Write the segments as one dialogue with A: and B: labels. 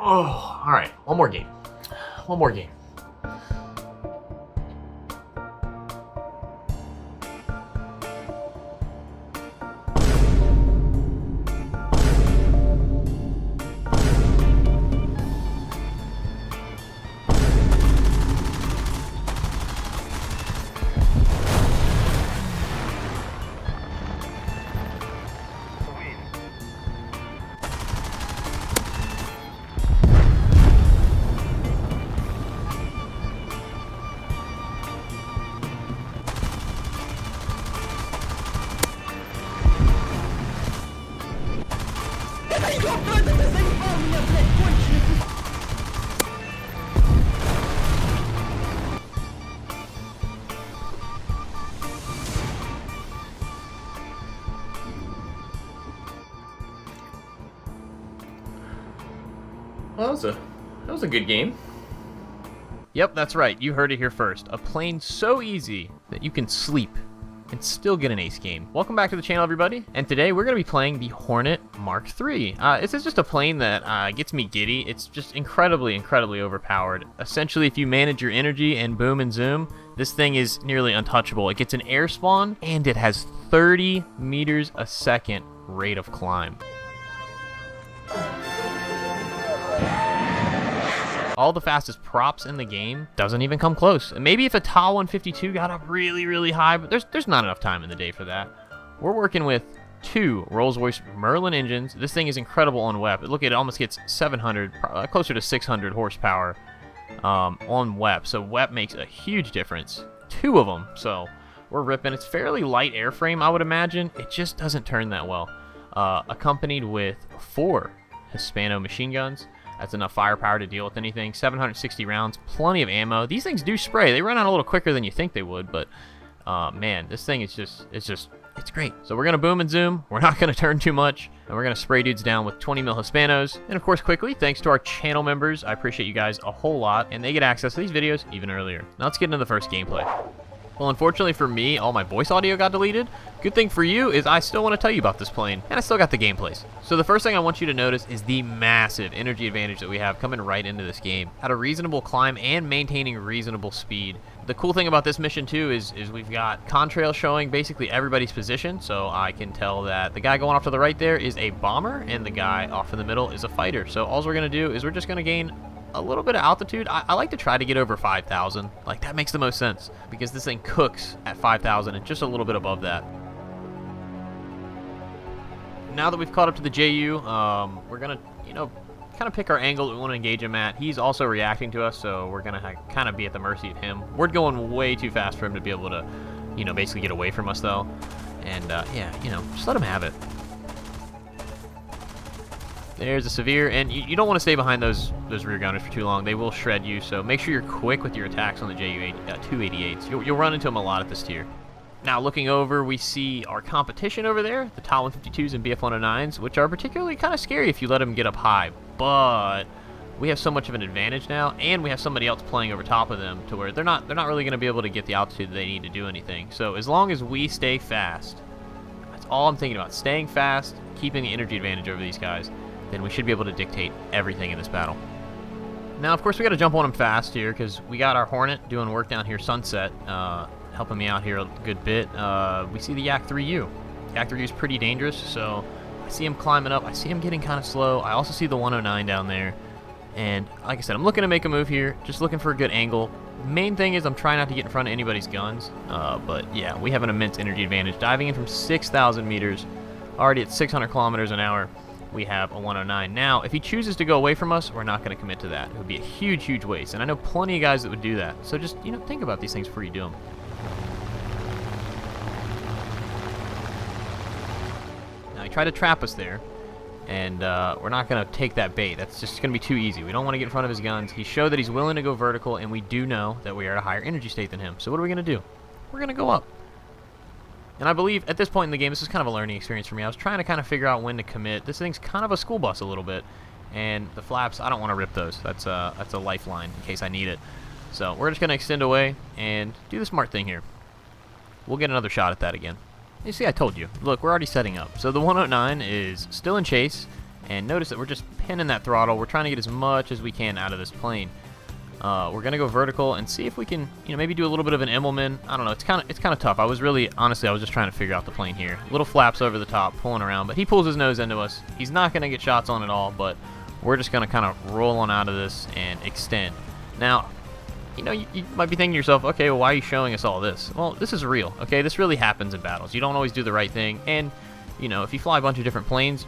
A: Oh, all right. One more game. One more game. Well, that was a good game. Yep, that's right. You heard it here first. A plane so easy that you can sleep and still get an ace game. Welcome back to the channel, everybody. And today we're going to be playing the Hornet Mark III. This is just a plane that gets me giddy. It's just incredibly overpowered. Essentially, if you manage your energy and boom and zoom, this thing is nearly untouchable. It gets an air spawn, and it has 30 meters a second rate of climb. All the fastest props in the game doesn't even come close. And maybe if a Ta 152 got up really high, but there's not enough time in the day for that. We're working with two Rolls-Royce Merlin engines. This thing is incredible on WEP. Look at it, almost gets 700, closer to 600 horsepower on WEP. So WEP makes a huge difference. Two of them, so we're ripping. It's fairly light airframe, I would imagine. It just doesn't turn that well. Accompanied with 4 Hispano machine guns. That's enough firepower to deal with anything. 760 rounds, plenty of ammo. These things do spray. They run out a little quicker than you think they would, but man, this thing is it's great. So we're gonna boom and zoom. We're not gonna turn too much, and we're gonna spray dudes down with 20 mil Hispanos. And of course, quickly, thanks to our channel members. I appreciate you guys a whole lot, and they get access to these videos even earlier. Now let's get into the first gameplay. Well, unfortunately for me, all my voice audio got deleted. Good thing for you is I still want to tell you about this plane, and I still got the gameplays. So the first thing I want you to notice is the massive energy advantage that we have coming right into this game. At a reasonable climb and maintaining reasonable speed. The cool thing about this mission too is we've got contrail showing basically everybody's position, so I can tell that the guy going off to the right there is a bomber, and the guy off in the middle is a fighter. So all we're going to do is we're just going to gain a little bit of altitude. I like to try to get over 5,000. Like, that makes the most sense because this thing cooks at 5,000 and just a little bit above that. Now that we've caught up to the JU, we're gonna, kind of pick our angle that we want to engage him at. He's also reacting to us, so we're gonna kind of be at the mercy of him. We're going way too fast for him to be able to, basically get away from us though. And yeah, just let him have it. There's a severe, and you don't want to stay behind those rear gunners for too long. They will shred you, so make sure you're quick with your attacks on the JU 288s. You'll run into them a lot at this tier. Now, looking over, we see our competition over there, the Ta 152s and BF 109s, which are particularly kind of scary if you let them get up high. But we have so much of an advantage now, and we have somebody else playing over top of them to where they're not really going to be able to get the altitude that they need to do anything. So as long as we stay fast, that's all I'm thinking about. Staying fast, keeping the energy advantage over these guys, then we should be able to dictate everything in this battle. Now, of course, we got to jump on them fast here because we got our Hornet doing work down here, Sunset, helping me out here a good bit. We see the Yak 3U. Yak 3U is pretty dangerous, so I see him climbing up. I see him getting kind of slow. I also see the 109 down there. And like I said, I'm looking to make a move here, just looking for a good angle. Main thing is I'm trying not to get in front of anybody's guns. But yeah, we have an immense energy advantage. Diving in from 6,000 meters, already at 600 kilometers an hour. We have a 109. Now, if he chooses to go away from us, we're not going to commit to that. It would be a huge waste, and I know plenty of guys that would do that. So just, think about these things before you do them. Now, he tried to trap us there, and we're not going to take that bait. That's just going to be too easy. We don't want to get in front of his guns. He showed that he's willing to go vertical, and we do know that we are at a higher energy state than him. So what are we going to do? We're going to go up. And I believe at this point in the game, this is kind of a learning experience for me. I was trying to kind of figure out when to commit. This thing's kind of a school bus a little bit. And the flaps, I don't want to rip those. That's a lifeline in case I need it. So we're just going to extend away and do the smart thing here. We'll get another shot at that again. You see, I told you. Look, we're already setting up. So the 109 is still in chase. And notice that we're just pinning that throttle. We're trying to get as much as we can out of this plane. We're gonna go vertical and see if we can, maybe do a little bit of an Immelman. I don't know. It's kind of tough. Honestly, I was just trying to figure out the plane here. Little flaps over the top, pulling around, but he pulls his nose into us. He's not gonna get shots on at all, but we're just gonna kind of roll on out of this and extend. Now, you might be thinking to yourself, okay, well, why are you showing us all this? Well, this is real. Okay, this really happens in battles. You don't always do the right thing, and if you fly a bunch of different planes,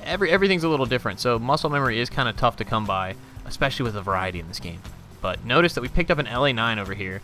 A: everything's a little different. So muscle memory is kind of tough to come by, especially with the variety in this game. But notice that we picked up an LA9 over here.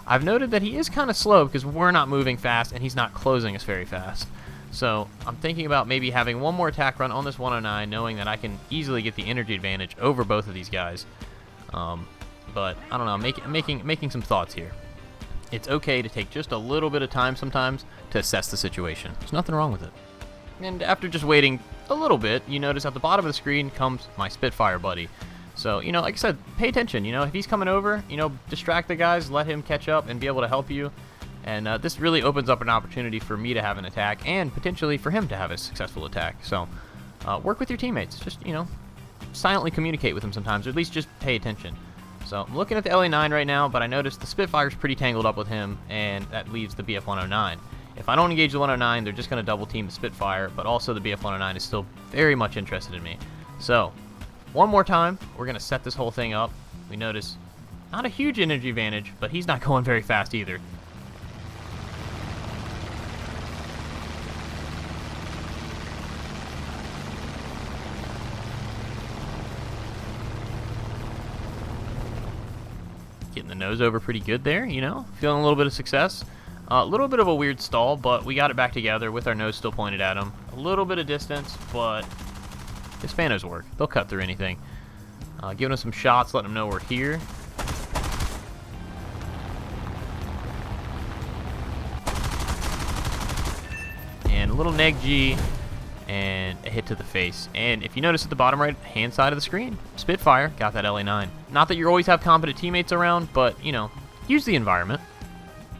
A: I've noted that he is kind of slow because we're not moving fast and he's not closing us very fast. So I'm thinking about maybe having one more attack run on this 109, knowing that I can easily get the energy advantage over both of these guys. But I don't know, making some thoughts here. It's okay to take just a little bit of time sometimes to assess the situation. There's nothing wrong with it. And after just waiting a little bit, you notice at the bottom of the screen comes my Spitfire buddy. So, like I said, pay attention. If he's coming over, distract the guys, let him catch up and be able to help you. And this really opens up an opportunity for me to have an attack and potentially for him to have a successful attack. So, work with your teammates. Just, silently communicate with them sometimes, or at least just pay attention. So, I'm looking at the LA9 right now, but I noticed the Spitfire's pretty tangled up with him, and that leaves the BF-109. If I don't engage the 109, they're just going to double team the Spitfire, but also the BF-109 is still very much interested in me. So, one more time, we're going to set this whole thing up. We notice not a huge energy advantage, but he's not going very fast either. Getting the nose over pretty good there, feeling a little bit of success. A little bit of a weird stall, but we got it back together with our nose still pointed at him. A little bit of distance, but Hispanos work. They'll cut through anything. Giving us some shots, letting them know we're here. And a little neg G, and a hit to the face. And if you notice at the bottom right hand side of the screen, Spitfire got that LA9. Not that you always have competent teammates around, but, use the environment.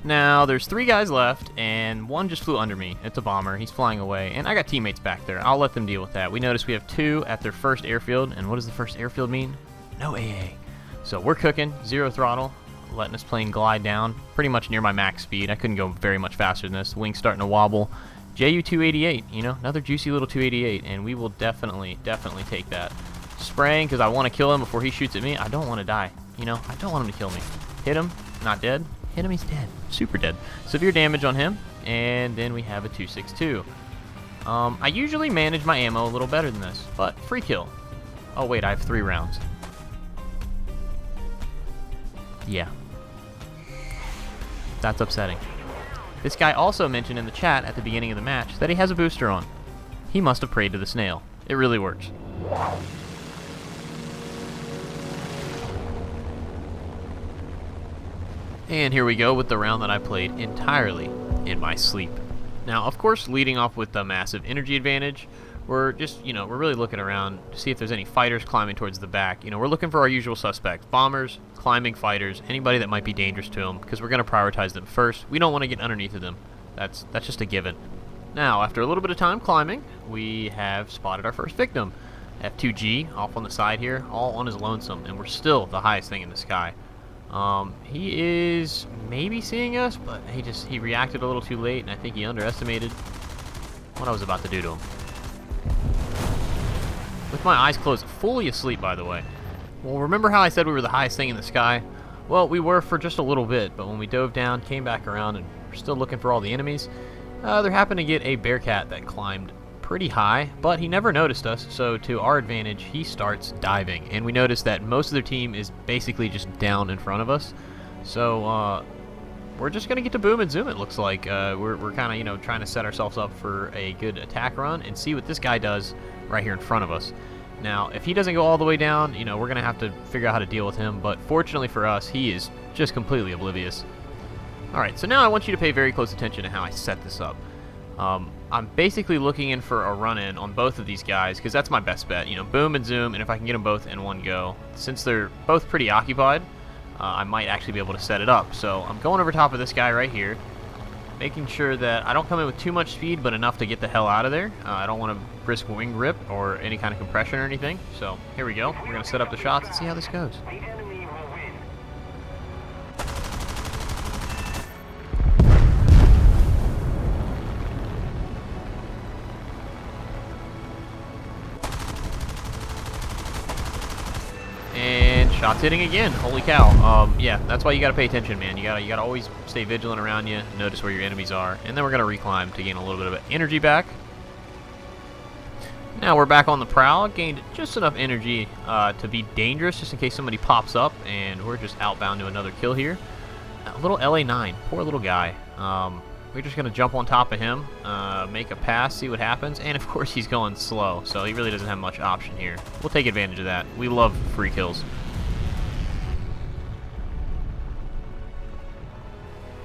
A: Now, there's 3 guys left, and one just flew under me. It's a bomber. He's flying away, and I got teammates back there. I'll let them deal with that. We notice we have 2 at their first airfield, and what does the first airfield mean? No AA. So we're cooking, 0 throttle, letting this plane glide down, pretty much near my max speed. I couldn't go very much faster than this. The wing's starting to wobble. JU-288, another juicy little 288, and we will definitely take that. Spraying, because I want to kill him before he shoots at me. I don't want to die, I don't want him to kill me. Hit him, not dead. Hit him, he's dead. Super dead. Severe damage on him, and then we have a 262. I usually manage my ammo a little better than this, but free kill. Oh wait, I have 3 rounds. Yeah. That's upsetting. This guy also mentioned in the chat at the beginning of the match that he has a booster on. He must have prayed to the snail. It really works. And here we go with the round that I played entirely in my sleep. Now, of course, leading off with the massive energy advantage, we're just, we're really looking around to see if there's any fighters climbing towards the back. We're looking for our usual suspects, bombers, climbing fighters, anybody that might be dangerous to them, because we're going to prioritize them first. We don't want to get underneath of them. That's just a given. Now, after a little bit of time climbing, we have spotted our first victim. F2G off on the side here, all on his lonesome, and we're still the highest thing in the sky. He is maybe seeing us, but he reacted a little too late, and I think he underestimated what I was about to do to him. With my eyes closed, fully asleep, by the way. Well, remember how I said we were the highest thing in the sky? Well, we were for just a little bit, but when we dove down, came back around, and we're still looking for all the enemies, there happened to get a bearcat that climbed pretty high, but he never noticed us, so to our advantage, he starts diving. And we notice that most of their team is basically just down in front of us. So, we're just going to get to boom and zoom, it looks like. We're kind of, trying to set ourselves up for a good attack run and see what this guy does right here in front of us. Now, if he doesn't go all the way down, we're going to have to figure out how to deal with him, but fortunately for us, he is just completely oblivious. Alright, so now I want you to pay very close attention to how I set this up. I'm basically looking in for a run-in on both of these guys, because that's my best bet. Boom and zoom, and if I can get them both in one go. Since they're both pretty occupied, I might actually be able to set it up. So I'm going over top of this guy right here, making sure that I don't come in with too much speed, but enough to get the hell out of there. I don't want to risk wing rip or any kind of compression or anything. So here we go. We're going to set up the shots and see how this goes. And shots hitting again. Holy cow. Yeah, that's why you gotta pay attention, man. You gotta always stay vigilant around you, notice where your enemies are, and then we're gonna reclimb to gain a little bit of energy back. Now we're back on the prowl. Gained just enough energy to be dangerous, just in case somebody pops up, and we're just outbound to another kill here. A little LA9, poor little guy. We're just gonna jump on top of him, make a pass, see what happens, and of course he's going slow, so he really doesn't have much option here. We'll take advantage of that. We love free kills.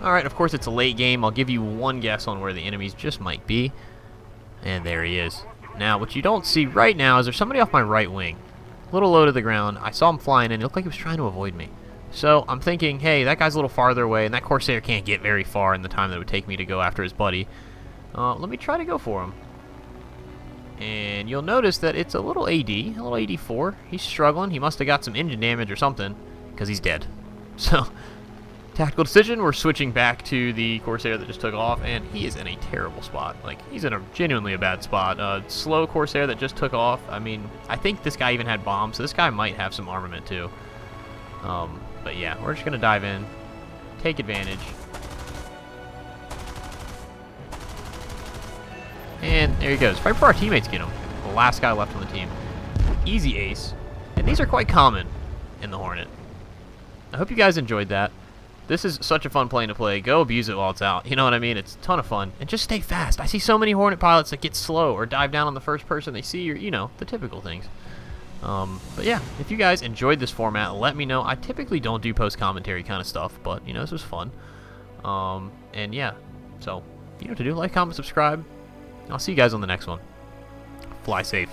A: Alright, of course it's a late game. I'll give you one guess on where the enemies just might be. And there he is. Now, what you don't see right now is there's somebody off my right wing. A little low to the ground. I saw him flying in. It looked like he was trying to avoid me. So I'm thinking, hey, that guy's a little farther away, and that Corsair can't get very far in the time that it would take me to go after his buddy. Let me try to go for him. And you'll notice that it's a little AD, a little AD4. He's struggling. He must have got some engine damage or something, because he's dead. So, tactical decision, we're switching back to the Corsair that just took off, and he is in a terrible spot. Like, he's in a genuinely a bad spot. Slow Corsair that just took off. I mean, I think this guy even had bombs, so this guy might have some armament too. But yeah, we're just going to dive in, take advantage. And there he goes. Right before our teammates get him. The last guy left on the team. Easy ace. And these are quite common in the Hornet. I hope you guys enjoyed that. This is such a fun plane to play. Go abuse it while it's out. You know what I mean? It's a ton of fun. And just stay fast. I see so many Hornet pilots that get slow or dive down on the first person they see, or, you know, the typical things. But yeah, if you guys enjoyed this format, let me know. I typically don't do post-commentary kind of stuff, but, you know, this was fun. And yeah, so, you know what to do. Like, comment, subscribe. I'll see you guys on the next one. Fly safe.